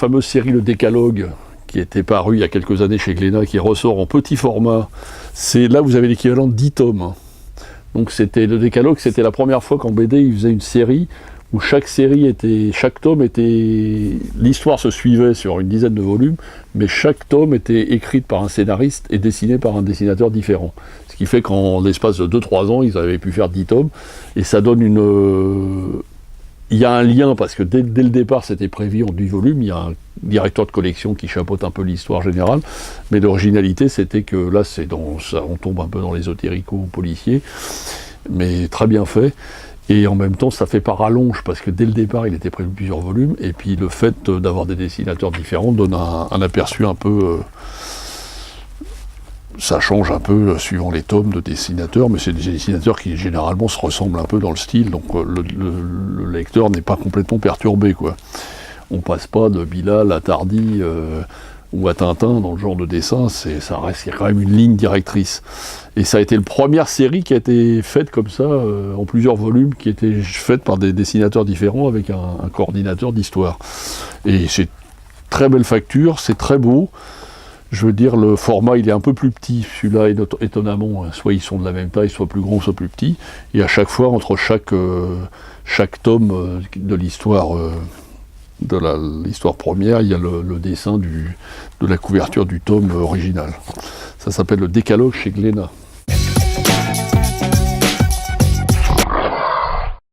fameuse série Le Décalogue, qui était parue il y a quelques années chez Glénat, qui ressort en petit format. Là, vous avez l'équivalent de 10 tomes. Donc le Décalogue, c'était la première fois qu'en BD, il faisait une série où chaque tome était... L'histoire se suivait sur une dizaine de volumes, mais chaque tome était écrit par un scénariste et dessiné par un dessinateur différent. Ce qui fait qu'en l'espace de 2-3 ans, ils avaient pu faire 10 tomes, et ça donne Il y a un lien, parce que dès le départ, c'était prévu en 10 volumes, il y a un directeur de collection qui chapeaute un peu l'histoire générale, mais l'originalité, c'était que là, on tombe un peu dans l'ésotérico-policier, mais très bien fait. Et en même temps, ça fait pas rallonge, parce que dès le départ, il était prévu plusieurs volumes, et puis le fait d'avoir des dessinateurs différents donne un aperçu un peu... ça change un peu suivant les tomes de dessinateurs, mais c'est des dessinateurs qui généralement se ressemblent un peu dans le style, donc le lecteur n'est pas complètement perturbé, quoi. On passe pas de Bilal à Tardy ou à Tintin dans le genre de dessin, il y a quand même une ligne directrice. Et ça a été la première série qui a été faite comme ça, en plusieurs volumes, qui était faite par des dessinateurs différents avec un coordinateur d'histoire. Et c'est très belle facture, c'est très beau. Je veux dire, le format, il est un peu plus petit, celui-là, étonnamment, soit ils sont de la même taille, soit plus gros, soit plus petits, et à chaque fois, entre chaque tome de l'histoire l'histoire première, il y a le dessin de la couverture du tome original. Ça s'appelle Le Décalogue chez Glénat.